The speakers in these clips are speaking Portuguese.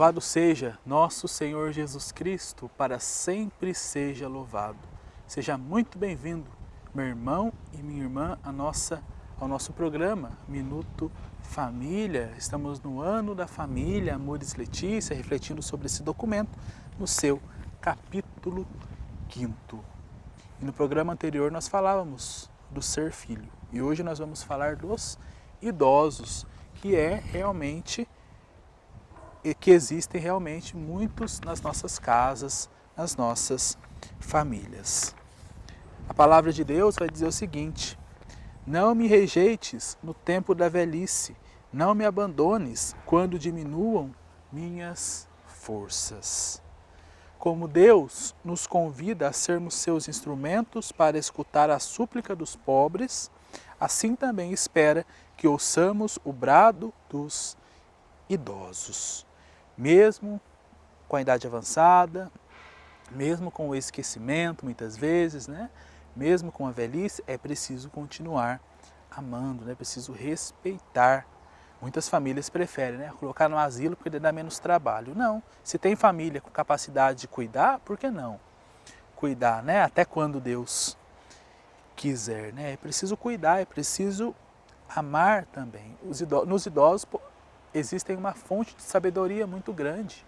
Louvado seja nosso Senhor Jesus Cristo, para sempre seja louvado. Seja muito bem-vindo, meu irmão e minha irmã, ao nosso programa Minuto Família. Estamos no ano da família, Amores Letícia, refletindo sobre esse documento no seu capítulo 5º. E no programa anterior nós falávamos do ser filho. E hoje nós vamos falar dos idosos, que existem realmente muitos nas nossas casas, nas nossas famílias. A palavra de Deus vai dizer o seguinte: não me rejeites no tempo da velhice, não me abandones quando diminuam minhas forças. Como Deus nos convida a sermos seus instrumentos para escutar a súplica dos pobres, assim também espera que ouçamos o brado dos idosos. Mesmo com a idade avançada, mesmo com o esquecimento muitas vezes, mesmo com a velhice, é preciso continuar amando, é preciso respeitar. Muitas famílias preferem colocar no asilo porque dá menos trabalho. Não, se tem família com capacidade de cuidar, por que não cuidar, até quando Deus quiser, É preciso cuidar, é preciso amar também. Nos idosos existem uma fonte de sabedoria muito grande,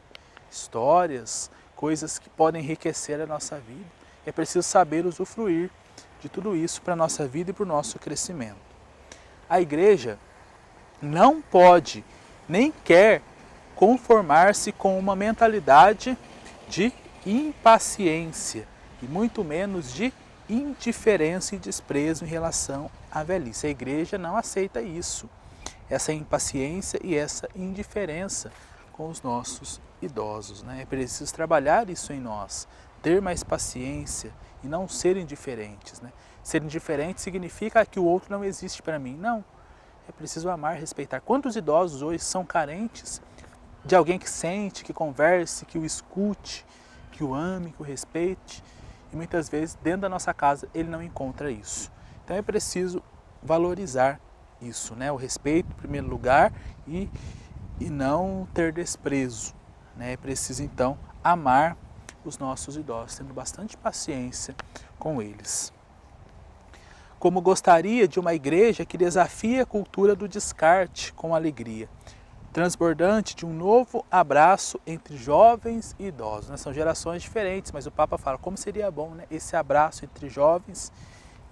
histórias, coisas que podem enriquecer a nossa vida. É preciso saber usufruir de tudo isso para a nossa vida e para o nosso crescimento. A igreja não pode nem quer conformar-se com uma mentalidade de impaciência e muito menos de indiferença e desprezo em relação à velhice. A igreja não aceita isso, essa impaciência e essa indiferença com os nossos idosos. É preciso trabalhar isso em nós, ter mais paciência e não ser indiferentes. Ser indiferente significa que o outro não existe para mim. Não. É preciso amar, respeitar. Quantos idosos hoje são carentes de alguém que sente, que converse, que o escute, que o ame, que o respeite? E muitas vezes dentro da nossa casa ele não encontra isso. Então é preciso valorizar isso, o respeito em primeiro lugar e não ter desprezo. É preciso então amar os nossos idosos, tendo bastante paciência com eles. Como gostaria de uma igreja que desafie a cultura do descarte com alegria, transbordante de um novo abraço entre jovens e idosos. São gerações diferentes, mas o Papa fala como seria bom esse abraço entre jovens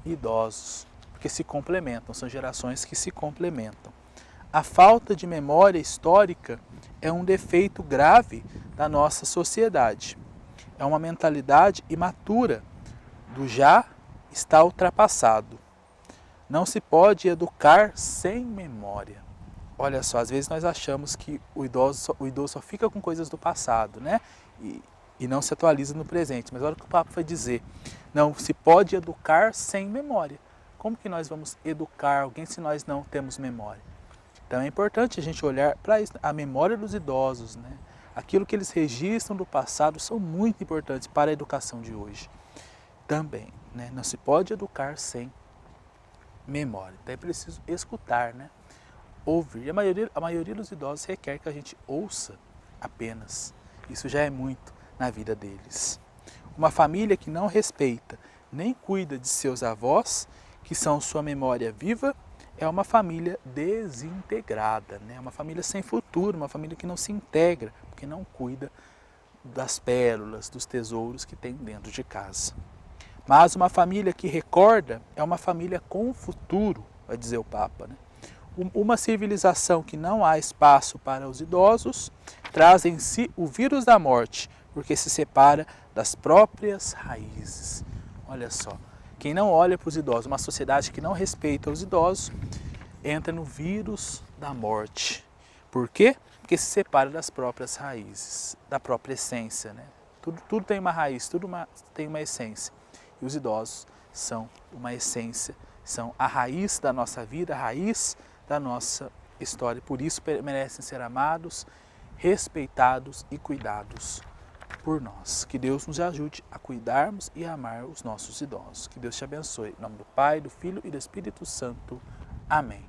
e idosos, porque se complementam, são gerações que se complementam. A falta de memória histórica é um defeito grave da nossa sociedade. É uma mentalidade imatura do já está ultrapassado. Não se pode educar sem memória. Olha só, às vezes nós achamos que o idoso só fica com coisas do passado, e não se atualiza no presente. Mas olha o que o Papa vai dizer. Não se pode educar sem memória. Como que nós vamos educar alguém se nós não temos memória? Então é importante a gente olhar para a memória dos idosos, Aquilo que eles registram do passado são muito importantes para a educação de hoje. Também, não se pode educar sem memória. Então é preciso escutar, ouvir. E a maioria dos idosos requer que a gente ouça apenas. Isso já é muito na vida deles. Uma família que não respeita nem cuida de seus avós, que são sua memória viva, é uma família desintegrada, uma família sem futuro, uma família que não se integra, porque não cuida das pérolas, dos tesouros que tem dentro de casa. Mas uma família que recorda é uma família com futuro, vai dizer o Papa. Uma civilização que não há espaço para os idosos traz em si o vírus da morte, porque se separa das próprias raízes. Olha só, quem não olha para os idosos, uma sociedade que não respeita os idosos, entra no vírus da morte. Por quê? Porque se separa das próprias raízes, da própria essência. Tudo tem uma raiz, tudo tem uma essência. E os idosos são uma essência, são a raiz da nossa vida, a raiz da nossa história. Por isso merecem ser amados, respeitados e cuidados por nós. Que Deus nos ajude a cuidarmos e a amar os nossos idosos. Que Deus te abençoe. Em nome do Pai, do Filho e do Espírito Santo. Amém.